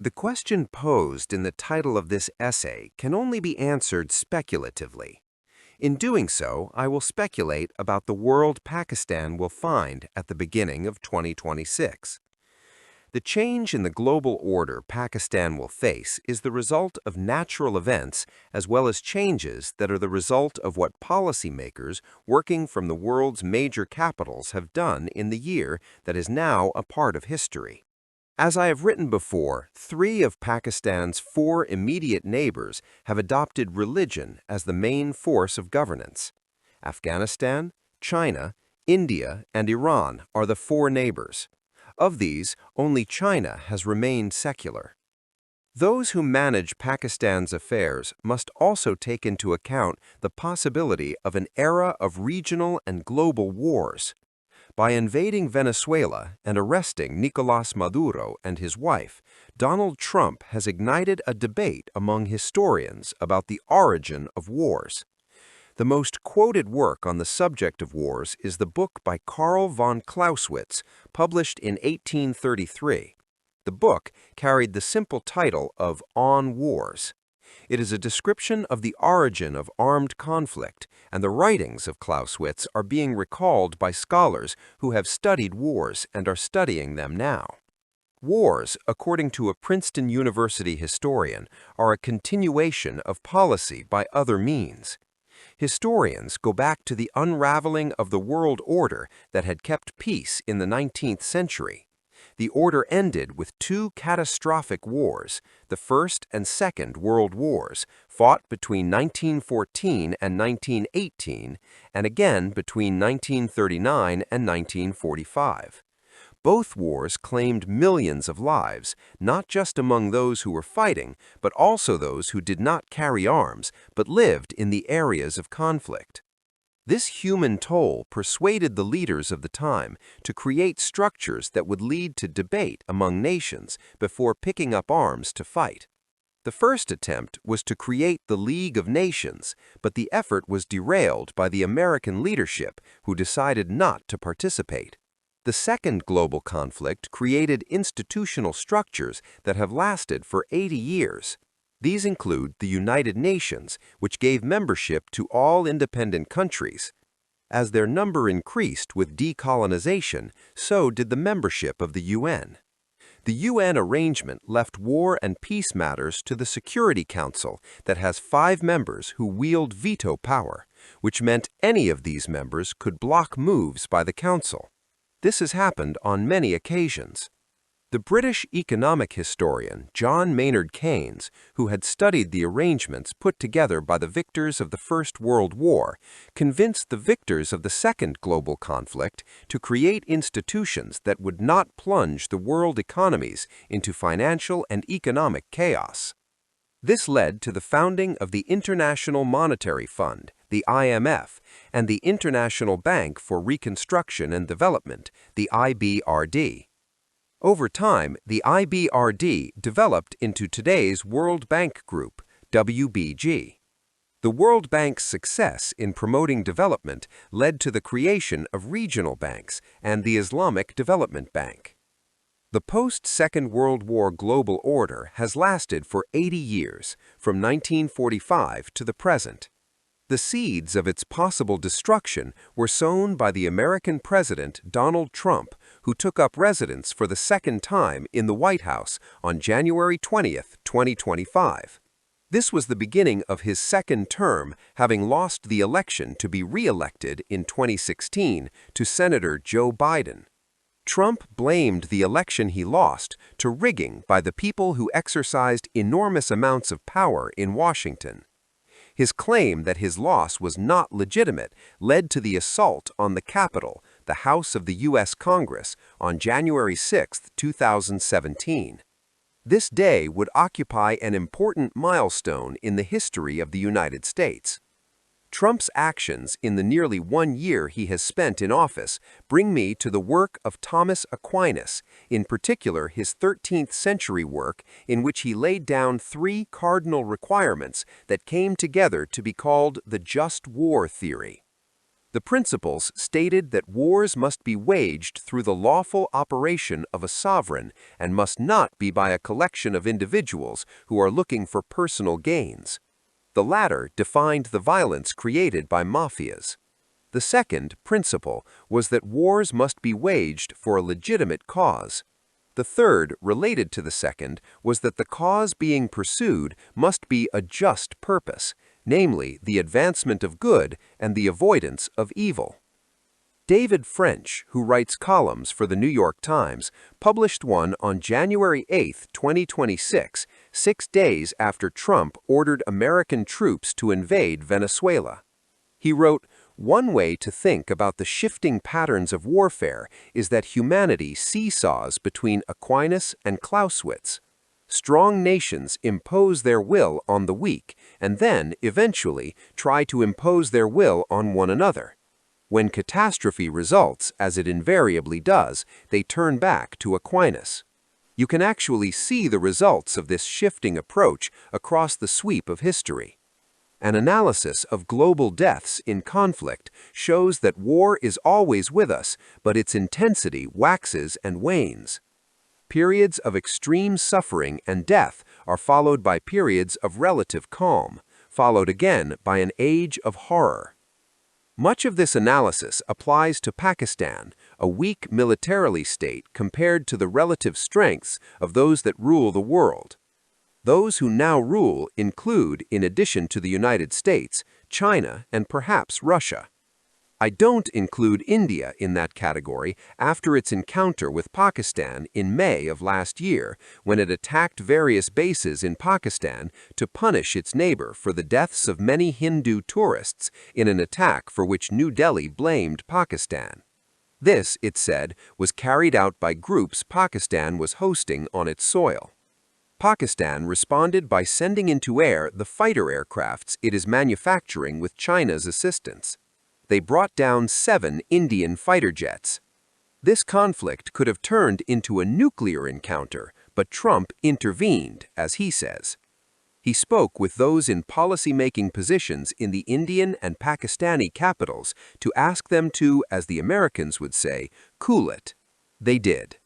The question posed in the title of this essay can only be answered speculatively. In doing so, I will speculate about the world Pakistan will find at the beginning of 2026. The change in the global order Pakistan will face is the result of natural events as well as changes that are the result of what policymakers working from the world's major capitals have done in the year that is now a part of history. As I have written before, 3 of Pakistan's 4 immediate neighbors have adopted religion as the main force of governance. Afghanistan, China, India, and Iran are the 4 neighbors. Of these, only China has remained secular. Those who manage Pakistan's affairs must also take into account the possibility of an era of regional and global wars. By invading Venezuela and arresting Nicolás Maduro and his wife, Donald Trump has ignited a debate among historians about the origin of wars. The most quoted work on the subject of wars is the book by Karl von Clausewitz, published in 1833. The book carried the simple title of On Wars. It is a description of the origin of armed conflict, and the writings of Clausewitz are being recalled by scholars who have studied wars and are studying them now. Wars, according to a Princeton University historian, are a continuation of policy by other means. Historians go back to the unraveling of the world order that had kept peace in the 19th century. The order ended with 2 catastrophic wars, the First and Second World Wars, fought between 1914 and 1918, and again between 1939 and 1945. Both wars claimed millions of lives, not just among those who were fighting, but also those who did not carry arms, but lived in the areas of conflict. This human toll persuaded the leaders of the time to create structures that would lead to debate among nations before picking up arms to fight. The first attempt was to create the League of Nations, but the effort was derailed by the American leadership, who decided not to participate. The second global conflict created institutional structures that have lasted for 80 years. These include the United Nations, which gave membership to all independent countries. As their number increased with decolonization, so did the membership of the UN. The UN arrangement left war and peace matters to the Security Council that has 5 members who wield veto power, which meant any of these members could block moves by the Council. This has happened on many occasions. The British economic historian John Maynard Keynes, who had studied the arrangements put together by the victors of the First World War, convinced the victors of the Second Global Conflict to create institutions that would not plunge the world economies into financial and economic chaos. This led to the founding of the International Monetary Fund, the IMF, and the International Bank for Reconstruction and Development, the IBRD. Over time, the IBRD developed into today's World Bank Group, WBG. The World Bank's success in promoting development led to the creation of regional banks and the Islamic Development Bank. The post-Second World War global order has lasted for 80 years, from 1945 to the present. The seeds of its possible destruction were sown by the American President Donald Trump, who took up residence for the second time in the White House on January 20, 2025. This was the beginning of his second term, having lost the election to be re-elected in 2016 to Senator Joe Biden. Trump blamed the election he lost to rigging by the people who exercised enormous amounts of power in Washington. His claim that his loss was not legitimate led to the assault on the Capitol, the House of the U.S. Congress, on January 6, 2017. This day would occupy an important milestone in the history of the United States. Trump's actions in the nearly 1 year he has spent in office bring me to the work of Thomas Aquinas, in particular his 13th century work in which he laid down 3 cardinal requirements that came together to be called the just war theory. The principles stated that wars must be waged through the lawful operation of a sovereign and must not be by a collection of individuals who are looking for personal gains. The latter defined the violence created by mafias. The second principle was that wars must be waged for a legitimate cause. The third, related to the second, was that the cause being pursued must be a just purpose, namely the advancement of good and the avoidance of evil. David French, who writes columns for the New York Times, published one on January 8, 2026, 6 days after Trump ordered American troops to invade Venezuela. He wrote, "One way to think about the shifting patterns of warfare is that humanity seesaws between Aquinas and Clausewitz. Strong nations impose their will on the weak and then, eventually, try to impose their will on one another. When catastrophe results, as it invariably does, they turn back to Aquinas. You can actually see the results of this shifting approach across the sweep of history. An analysis of global deaths in conflict shows that war is always with us, but its intensity waxes and wanes. Periods of extreme suffering and death are followed by periods of relative calm, followed again by an age of horror." Much of this analysis applies to Pakistan, a weak militarily state compared to the relative strengths of those that rule the world. Those who now rule include, in addition to the United States, China and perhaps Russia. I don't include India in that category after its encounter with Pakistan in May of last year, when it attacked various bases in Pakistan to punish its neighbor for the deaths of many Hindu tourists in an attack for which New Delhi blamed Pakistan. This, it said, was carried out by groups Pakistan was hosting on its soil. Pakistan responded by sending into air the fighter aircrafts it is manufacturing with China's assistance. They brought down 7 Indian fighter jets. This conflict could have turned into a nuclear encounter, but Trump intervened, as he says. He spoke with those in policy-making positions in the Indian and Pakistani capitals to ask them to, as the Americans would say, cool it. They did.